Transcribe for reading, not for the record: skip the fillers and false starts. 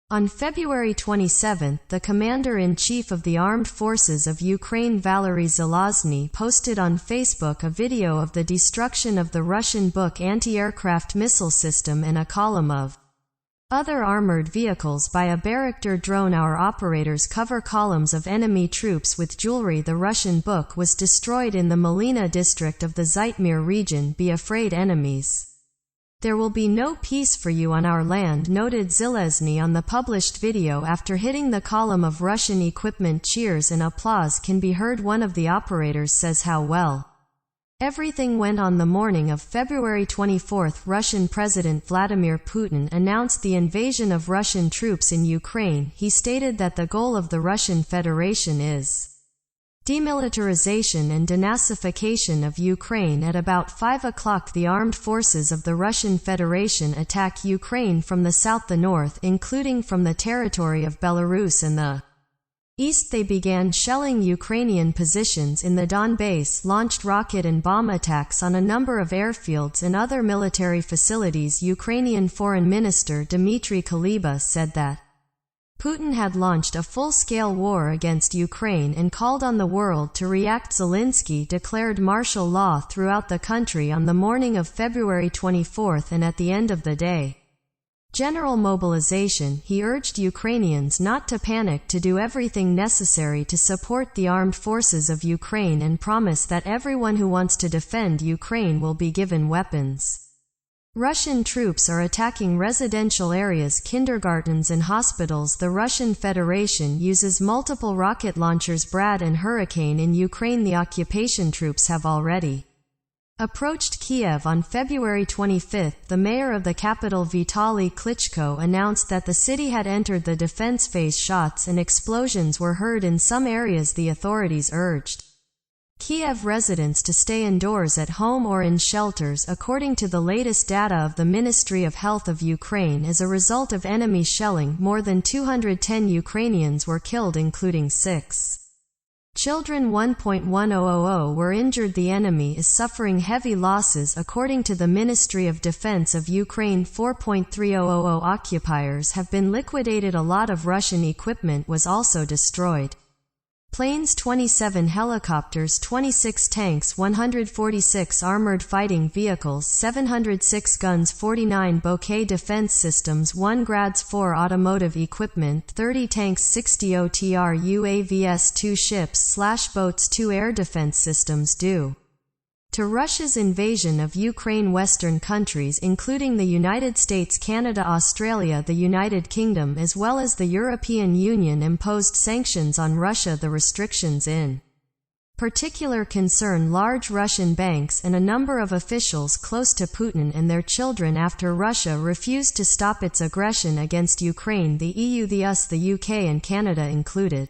On February 27, the Commander-in-Chief of the Armed Forces of Ukraine Valery Zaluzhny posted on Facebook a video of the destruction of the Russian Buk anti-aircraft missile system and a column of other armored vehicles by a Bayraktar drone. Our operators cover columns of enemy troops with jewelry. The Russian Buk was destroyed in the Malina district of the Zhytomyr region. Be afraid, enemies. There will be no peace for you on our land, noted Zaluzhny on the published video. After hitting the column of Russian equipment, cheers and applause can be heard. One of the operators says how well everything went on the morning of February 24. Russian President Vladimir Putin announced the invasion of Russian troops in Ukraine. He stated that the goal of the Russian Federation is demilitarization and denazification of Ukraine. At about 5 o'clock, the armed forces of the Russian Federation attack Ukraine from the south, the north, including from the territory of Belarus, and the east. They began shelling Ukrainian positions in the Donbass, launched rocket and bomb attacks on a number of airfields and other military facilities. Ukrainian Foreign Minister Dmitry Kuleba said that Putin had launched a full-scale war against Ukraine and called on the world to react. Zelensky declared martial law throughout the country on the morning of February 24, and at the end of the day, general mobilization. He urged Ukrainians not to panic, to do everything necessary to support the armed forces of Ukraine, and promised that everyone who wants to defend Ukraine will be given weapons. Russian troops are attacking residential areas, kindergartens and hospitals. The Russian Federation uses multiple rocket launchers, Brad and Hurricane, in Ukraine. The occupation troops have already approached Kiev. On February 25, the mayor of the capital Vitaly Klitschko announced that the city had entered the defense phase. Shots and explosions were heard in some areas. The authorities urged Kiev residents to stay indoors, at home or in shelters. According to the latest data of the Ministry of Health of Ukraine, as a result of enemy shelling, more than 210 Ukrainians were killed, including 6 children. 1,100 were injured. The enemy is suffering heavy losses. According to the Ministry of Defense of Ukraine, 4,300 occupiers have been liquidated. A lot of Russian equipment was also destroyed. Planes, 27 helicopters, 26 tanks, 146 armored fighting vehicles, 706 guns, 49 bouquet defense systems, 1 Grads 4 automotive equipment, 30 tanks, 60 OTR UAVs, 2 ships/boats, 2 air defense systems. Due to Russia's invasion of Ukraine, Western countries including the United States, Canada, Australia, the United Kingdom as well as the European Union imposed sanctions on Russia. The restrictions in particular concern large Russian banks and a number of officials close to Putin and their children after Russia refused to stop its aggression against Ukraine. The EU, the US, the UK and Canada included.